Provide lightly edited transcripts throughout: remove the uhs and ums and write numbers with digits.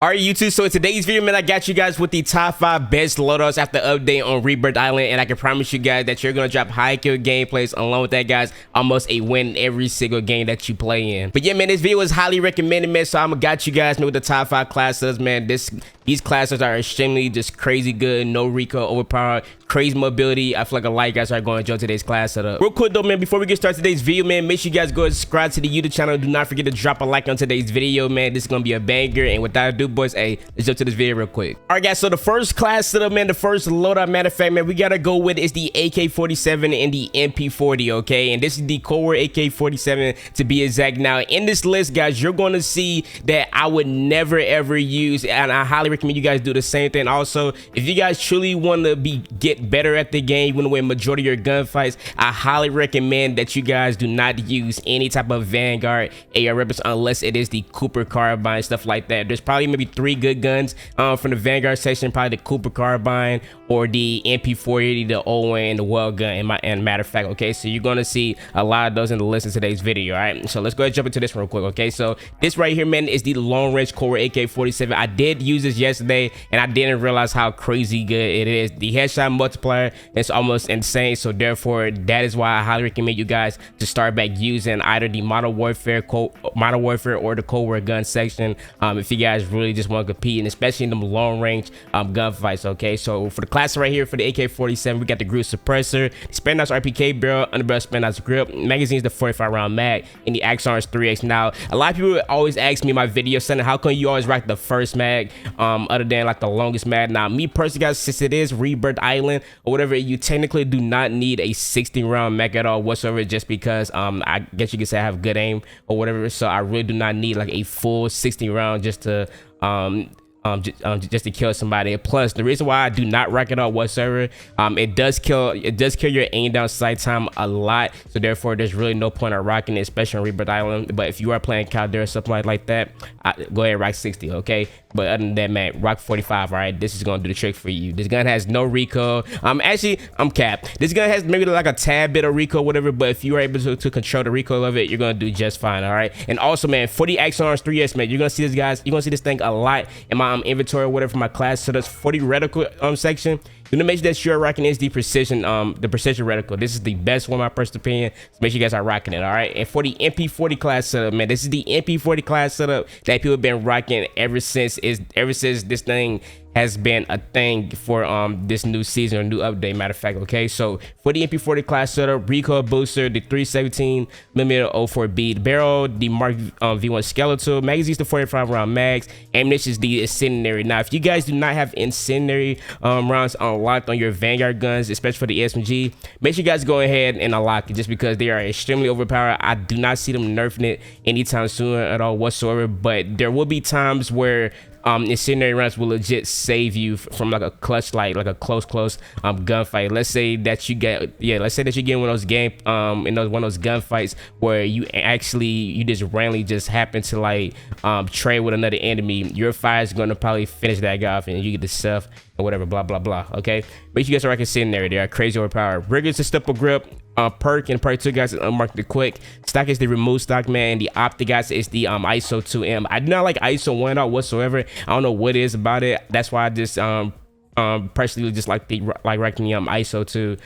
Alright YouTube, so in today's video, man, I got you guys with the top 5 best loadouts after update on Rebirth Island, and I can promise you guys that you're gonna drop high kill gameplays. Along with that, guys, almost a win every single game that you play in. But yeah, man, this video is highly recommended, man, so I'm got you guys, man, with the top 5 classes, man. These classes are extremely just crazy good, no recoil, overpowered, crazy mobility. I feel like a lot of you guys are going to enjoy today's class setup. Real quick though, man, before we get started today's video, man, make sure you guys go and subscribe to the YouTube channel. Do not forget to drop a like on today's video, man. This is gonna be a banger, and without ado, boys, hey, let's jump to this video real quick. All right, guys, so the first class setup, man, the first loadout, matter of fact, man, we gotta go with is the AK-47 and the MP40, okay? And this is the Cold War AK-47 to be exact. Now, in this list, guys, you're gonna see that I would never ever use, and I highly recommend you guys do the same thing. Also, if you guys truly want to get better at the game, you want to win majority of your gunfights, I highly recommend that you guys do not use any type of Vanguard AR weapons unless it is the Cooper carbine, stuff like that. There's probably maybe 3 good guns from the Vanguard section, probably the Cooper carbine or the MP40, the ON, and the well gun, and matter of fact, okay? So you're gonna see a lot of those in the list in today's video. All right, so let's go ahead and jump into this real quick, okay? So this right here, man, is the long range Cold War AK-47. I did use this yesterday and I didn't realize how crazy good it is. The headshot multiplier is almost insane, so therefore that is why I highly recommend you guys to start back using either the Modern Warfare or the Cold War gun section if you guys really just want to compete, and especially in them long range gunfights, okay? So for the class right here, for the AK-47, we got the Groove Suppressor, Spandau's RPK barrel, underbarrel Spandau's grip, magazine's the 45 round mag, and the Axon's 3X. Now, a lot of people always ask me in my video, saying how come you always rock the first mag other than like the longest mag? Now, me personally, guys, since it is Rebirth Island or whatever, you technically do not need a 60 round mag at all whatsoever, just because I guess you could say I have good aim or whatever, so I really do not need like a full 60 round just to just to kill somebody. Plus, the reason why I do not rack it up whatsoever, it does kill your aim down sight time a lot, so therefore there's really no point of rocking it, especially on Rebirth Island. But if you are playing Caldera or something like that, go ahead and rock 60, okay? But other than that, man, rock 45. All right, this is gonna do the trick for you. This gun has no recoil. Actually, I'm capped. This gun has maybe like a tad bit of recoil, whatever, but if you are able to control the recoil of it, you're gonna do just fine. All right. And also, man, for the Axon's 3S, man, you're gonna see this, guys, you're gonna see this thing a lot in my inventory or whatever for my class. So that's 40 reticle section. You want to make sure that you're rocking is the precision reticle. This is the best one, in my personal opinion. So make sure you guys are rocking it. All right. And for the MP40 class setup, man, this is the MP40 class setup that people have been rocking ever since this thing has been a thing for this new season or new update, matter of fact, okay? So for the MP40 class setup, recoil booster, the 317mm 04B, the barrel, the Mark V1 skeletal, magazines, the 45 round mags, ammunition is the incendiary. Now, if you guys do not have incendiary rounds unlocked on your Vanguard guns, especially for the SMG, make sure you guys go ahead and unlock it, just because they are extremely overpowered. I do not see them nerfing it anytime soon at all whatsoever, but there will be times where incendiary rounds will legit save you from like a clutch, like a close gunfight. Let's say that you get one of those one of those gunfights where you just randomly just happen to like trade with another enemy. Your fire is gonna probably finish that guy off, and you get the stuff or whatever, blah blah blah. Okay, make sure you guys are incendiary. They are crazy overpowered. Rigor is a stipple grip. Perk and perk 2, guys, is unmarked the quick. Stock is the remove stock, man. The optic, guys, is the ISO 2M. I do not like ISO 1 out whatsoever. I don't know what it is about it. That's why I just personally just like racking the ISO 2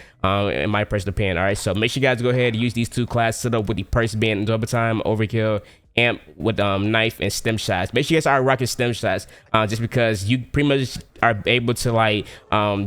in my personal opinion. All right, so make sure you guys go ahead and use these 2 class setup with the perks being double time, overkill, amp with knife and stem shots. Make sure you guys are rocking stem shots, just because you pretty much are able to like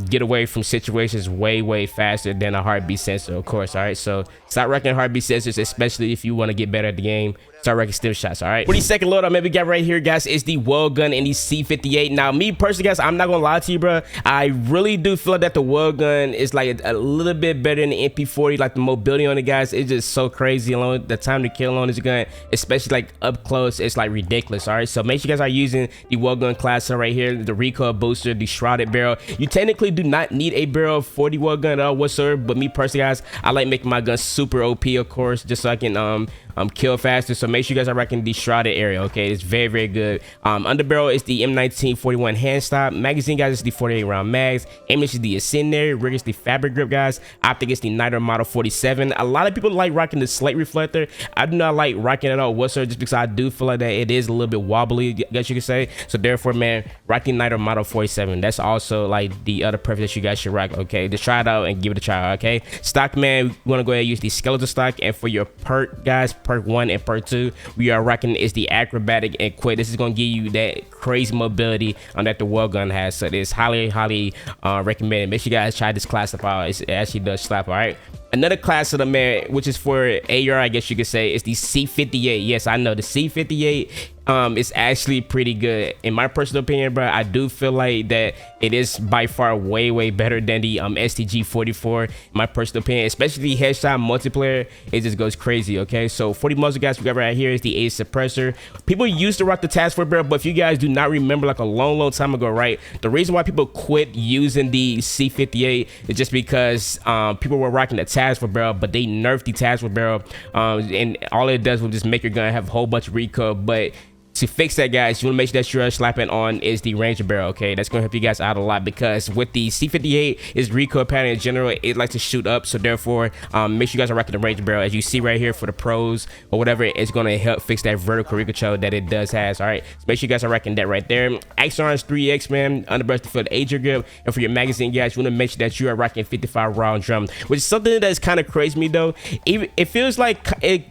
get away from situations way faster than a heartbeat sensor, of course. All right, so start rocking heartbeat sensors, especially if you want to get better at the game. Start rocking stem shots. All right, for the second loadout, maybe got right here, guys, is the well gun and the C58. Now, me personally, guys, I'm not gonna lie to you, bro, I really do feel that the well gun is like a little bit better than the MP40. Like the mobility on it, guys, it's just so crazy. Along the time to kill on this gun, especially like up close, it's like ridiculous. All right, so make sure you guys are using the well gun class right here, the recoil booster, the shrouded barrel. You technically do not need a barrel for the well gun at all whatsoever, but me personally, guys, I like making my gun super OP, of course, just so I can kill faster. So make sure you guys are rocking the shrouded area, okay? It's very, very good. Underbarrel is the M1941 hand stop. Magazine, guys, is the 48 round mags. Aim is the ascendary. Rig is the fabric grip, guys. Optic is the Nitro Model 47. A lot of people like rocking the slate reflector. I do not like rocking it all whatsoever, just because I do feel like that it is a little bit wobbly, I guess you could say. So therefore, man, rocking Nitro Model 47. That's also like the other preference that you guys should rock, okay? Just try it out and give it a try, okay? Stock, man, we want to go ahead and use the skeleton stock. And for your perk, guys, perk 1 and perk 2, we are rocking is the acrobatic and quick. This is going to give you that crazy mobility that the wall gun has. So it's highly recommended. Make sure you guys try this class up out. It actually does slap, all right? Another class of the man, which is for AR, I guess you could say, is the C58. Yes, I know the C58 is actually pretty good in my personal opinion, bro. I do feel like that it is by far way better than the STG 44 in my personal opinion, especially the headshot multiplayer. It just goes crazy, okay? So for the muzzle, guys, we got right here is the A suppressor. People used to rock the task force barrel, but if you guys do not remember, like a long time ago, right, the reason why people quit using the C58 is just because people were rocking the task force barrel, but they nerfed the task force barrel, and all it does will just make your gun have a whole bunch of recoil. But to fix that, guys, you want to make sure that you're slapping on is the Ranger barrel, okay? That's going to help you guys out a lot, because with the C58, its recoil pattern in general, it likes to shoot up. So therefore, make sure you guys are rocking the Ranger barrel. As you see right here for the pros or whatever, it's going to help fix that vertical recoil that it does has, all right? So make sure you guys are rocking that right there. Axon's 3X, man, underbrush to fill the Ager grip. And for your magazine, guys, you want to make sure that you are rocking 55 round drum, which is something that's kind of crazy to me, though. It feels like it,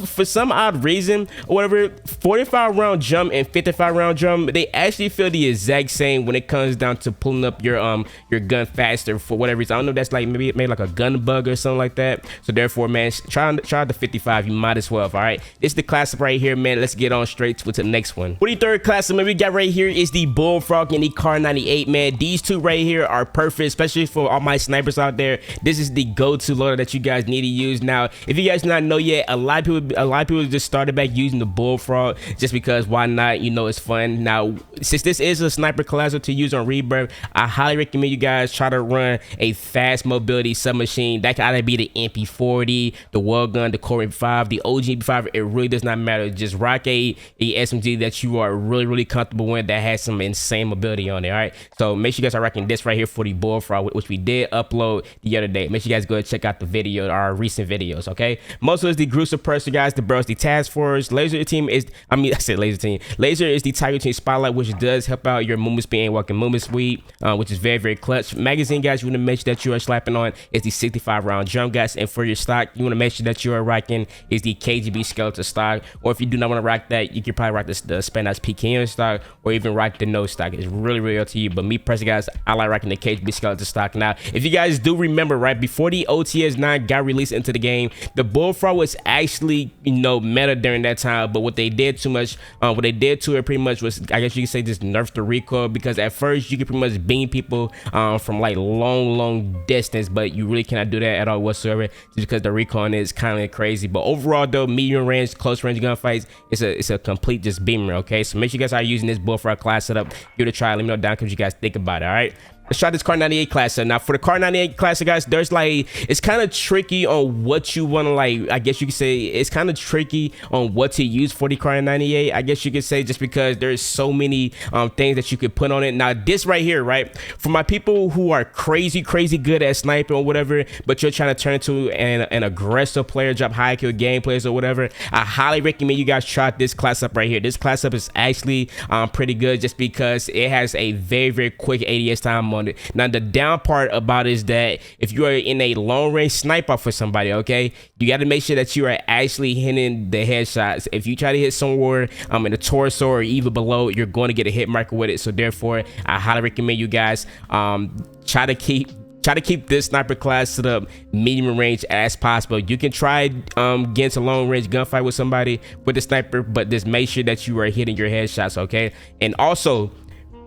for some odd reason or whatever, 45 round jump and 55 round drum, they actually feel the exact same when it comes down to pulling up your gun faster for whatever reason. I don't know if that's like maybe like a gun bug or something like that. So therefore, man, try out the 55. You might as well. All right, this is the class up right here, man. Let's get on straight to the next one. 43rd class up, man, we got right here is the Bullfrog and the Car 98, man. These two right here are perfect, especially for all my snipers out there. This is the go-to loader that you guys need to use. Now, if you guys do not know yet, a lot of people just started back using the Bullfrog just because why not? You know, it's fun. Now, since this is a sniper class to use on Rebirth, I highly recommend you guys try to run a fast mobility submachine. That could either be the MP40, the wall gun, the Core MP5, the OG MP5. It really does not matter. Just rock a SMG that you are really comfortable with, that has some insane mobility on it. All right, so make sure you guys are rocking this right here for the Bullfrog, which we did upload the other day. Make sure you guys go and check out the video, our recent videos, okay? Most of it's the Group Suppressor, guys. The bros, the task force. Laser team is, I said laser team. Laser is the Tiger Team Spotlight, which does help out your movement speed and walking movement speed, which is very clutch. Magazine, guys, you want to make sure that you are slapping on is the 65 round drum, guys. And for your stock, you want to make sure that you are rocking is the KGB skeleton stock. Or if you do not want to rock that, you can probably rock the Spandex PKM stock, or even rock the no stock. It's really up to you. But me personally, guys, I like rocking the KGB skeleton stock. Now, if you guys do remember, right before the OTS 9 got released into the game, the Bullfrog was actually, you know, meta during that time. But what they did to it pretty much was, I guess you could say, just nerf the recoil, because at first you could pretty much beam people from like long distance, but you really cannot do that at all whatsoever, just because the recoil is kind of crazy. But overall though, medium range, close range gunfights, it's a complete just beamer, okay? So make sure you guys are using this Bullfrog class setup. Give it a try. Let me know down what you guys think about it, all right? Let's try this Car 98 class. Now for the Car 98 class, guys, there's like, it's kind of tricky on what you want to, like, I guess you could say it's kind of tricky on what to use for the Car 98, I guess you could say, just because there's so many things that you could put on it. Now this right here, right, for my people who are crazy good at sniping or whatever, but you're trying to turn into an aggressive player, drop high kill gameplays or whatever, I highly recommend you guys try this class up right here. This class up is actually pretty good, just because it has a very quick ADS time on it. Now the down part about it is that if you are in a long range sniper for somebody, okay, you got to make sure that you are actually hitting the headshots. If you try to hit somewhere in the torso or even below, you're going to get a hit marker with it. So therefore, I highly recommend you guys try to keep this sniper class set up medium range as possible. You can try against a long range gunfight with somebody with the sniper, but just make sure that you are hitting your headshots, okay? And also,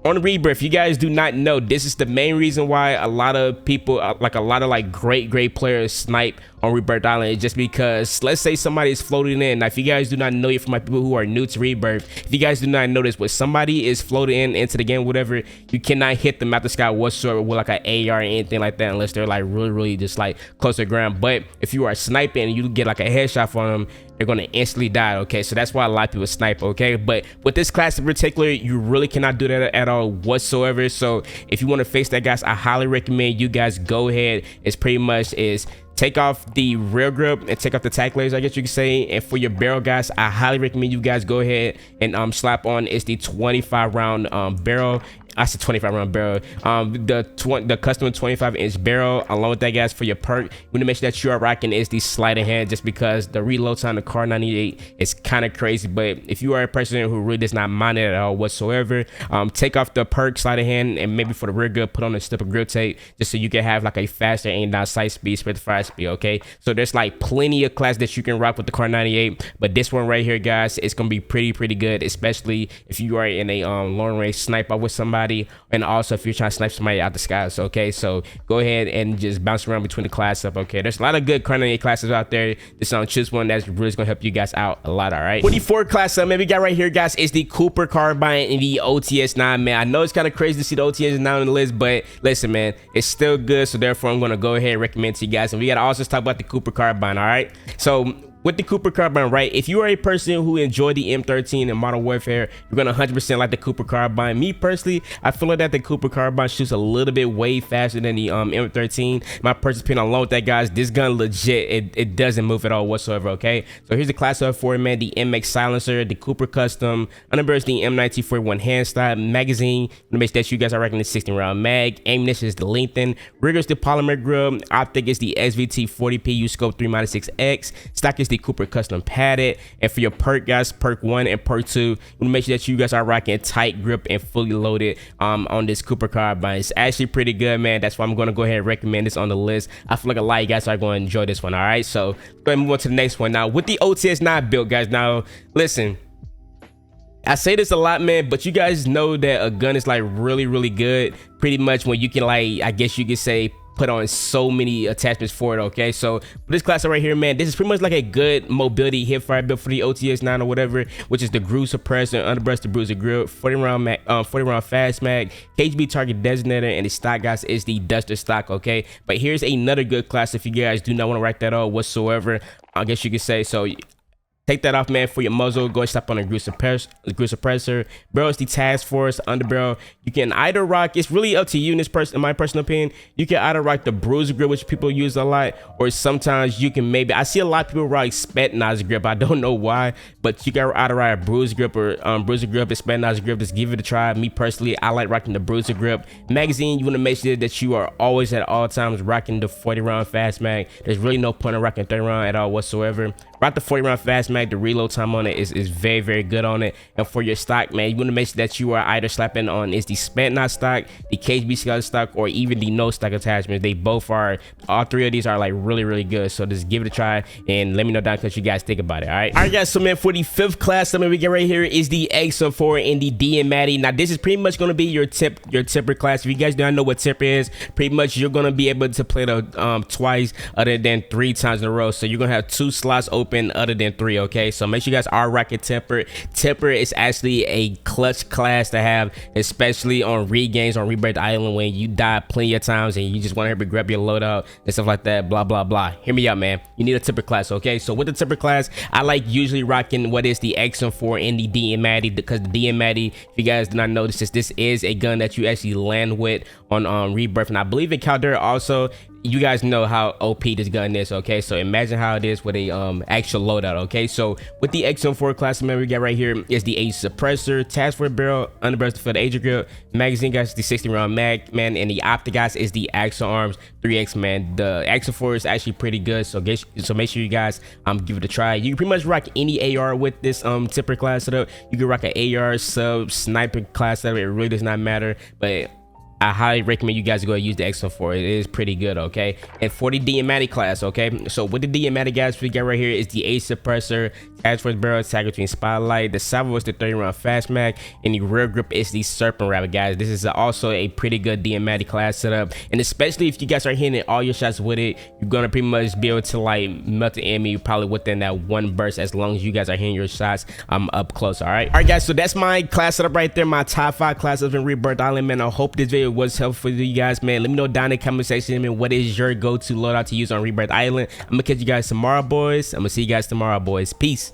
on Rebirth, you guys do not know, this is the main reason why a lot of people, like a lot of like great players snipe on Rebirth Island, is just because, let's say somebody is floating in. Now if you guys do not know it, for my people who are new to Rebirth, if you guys do not know this, when somebody is floating into the game, whatever, you cannot hit them out the sky whatsoever with like an AR or anything like that, unless they're like really just like close to the ground. But if you are sniping and you get like a headshot from them, they're going to instantly die. Okay, so that's why a lot of people snipe. Okay, but with this class in particular, you really cannot do that at all whatsoever. So if you want to face that, guys, I highly recommend you guys go ahead. It's pretty much is take off the rear grip and take off the tack layers, I guess you could say. And for your barrel, guys, I highly recommend you guys go ahead and slap on is the 25 round barrel. I said 25 round barrel. The custom 25-inch barrel. Along with that, guys, for your perk, you want to make sure that you are rocking is the sleight of hand, just because the reload time of the Kar 98 is kind of crazy. But if you are a person who really does not mind it at all whatsoever, take off the perk sleight of hand, and maybe for the rear grip, put on a step of grip tape, just so you can have like a faster aim down sight speed, sprint to fire speed. Okay, so there's like plenty of class that you can rock with the Kar 98, but this one right here, guys, it's gonna be pretty good, especially if you are in a long range sniper with somebody, and also if you're trying to snipe somebody out the skies. Okay, so go ahead and just bounce around between the class up. Okay, there's a lot of good Kar 98 classes out there. Just choose one that's really gonna help you guys out a lot. All right, 24 class up, man, we got right here, guys, is the Cooper Carbine in the OTS 9, man. I know it's kind of crazy to see the OTS 9 on the list, but listen, man, it's still good, so therefore I'm gonna go ahead and recommend to you guys. And we gotta also talk about the Cooper Carbine. All right, so with the Cooper Carbine, right, if you are a person who enjoyed the M13 and Modern Warfare, you're gonna 100% like the Cooper Carbine. Me personally, I feel like that the Cooper Carbine shoots a little bit way faster than the M13. My personal opinion, along with that, guys, this gun legit, it doesn't move at all whatsoever. Okay, so here's the class up for it, man. The MX silencer, the Cooper custom, underburst, the M1941 hand style magazine. To make sure that you guys are rocking the 16 round mag. Ammunition is the lengthen. Rigor is the polymer grip. Optic is the SVT 40p U scope 3-6x. Stock is the Cooper custom padded. And for your perk, guys, perk 1 and perk 2, you want to make sure that you guys are rocking tight grip and fully loaded on this Cooper Carbine. It's actually pretty good, man. That's why I'm going to go ahead and recommend this on the list. I feel like a lot of you guys are going to enjoy this one. All right, so go ahead and move on to the next one. Now with the OTS 9 build, guys, now listen, I say this a lot, man, but you guys know that a gun is like really good pretty much when you can, like, I guess you could say, put on so many attachments for it. Okay, so this class right here, man, this is pretty much like a good mobility hip fire build for the OTS 9 or whatever, which is the groove suppressor, underbreast the bruiser grip, 40 round fast mag, KGB target designator, and the stock, guys, is the duster stock. Okay, but here's another good class if you guys do not want to write that out whatsoever, I guess you could say. So take that off, man. For your muzzle, go and stop on a groove suppressor. Barrel is the task force. Underbarrel, you can either rock, it's really up to you in my personal opinion. You can either rock the bruiser grip, which people use a lot, or sometimes you can maybe, I see a lot of people rock spetnaz grip. I don't know why, but you can either rock a bruiser grip or bruiser grip and spetnaz grip. Just give it a try. Me personally, I like rocking the bruiser grip. Magazine, you want to make sure that you are always at all times rocking the 40 round fast mag. There's really no point in rocking 30 round at all whatsoever. Rock the 40 round fast mag. The reload time on it is very good on it. And for your stock, man, you want to make sure that you are either slapping on is the spent stock, the KGB Scout stock, or even the no stock attachments. They both are, all three of these are like really good. So just give it a try and let me know down what you guys think about it. All right, guys, so man, for the 5th class, something we get right here is the XM4 and the DM-Matty. Now this is pretty much going to be your temper class. If you guys do not know what temper is, pretty much you're going to be able to play it twice other than 3 times in a row. So you're going to have 2 slots open other than 3. Okay, so make sure you guys are rocking temper. Temper is actually a clutch class to have, especially on regains on Rebirth Island when you die plenty of times and you just want to grab your loadout and stuff like that, blah blah. Hear me out, man. You need a temper class. Okay, so with the temper class, I like usually rocking what is the XM4 and the DM-Matty, because the DM-Matty, if you guys do not know this is a gun that you actually land with on Rebirth, and I believe in Caldera also. You guys know how OP this gun is. Okay, so imagine how it is with a actual loadout. Okay, so with the XM4 class, man, we got right here is the Ace suppressor, task force barrel, underburst for the Ager grip, magazine, guys, the 60 round mag, man, and the optic, guys, is the Axle Arms 3X, man. The XM4 is actually pretty good, so make sure you guys give it a try. You can pretty much rock any AR with this temper class setup. You can rock an AR sub sniper class setup. It really does not matter, but I highly recommend you guys go and use the XM4. It is pretty good. Okay, and for the DM-Matty class, okay, so with the DM-Matty, guys, we got right here is the Ace suppressor, task force barrel, tag between spotlight, the salvo is the 30 round fast mag, and the rear grip is the serpent rabbit, guys. This is also a pretty good DM-Matty class setup, and especially if you guys are hitting all your shots with it, you're gonna pretty much be able to like melt the enemy probably within that 1 burst, as long as you guys are hitting your shots up close. All right, guys, so that's my class setup right there, my top 5 classes in Rebirth Island, man. I hope this video was helpful to you guys, man. Let me know down in the comment section, man, what is your go-to loadout to use on Rebirth Island. I'm gonna catch you guys tomorrow, boys. I'm gonna see you guys tomorrow, boys. Peace.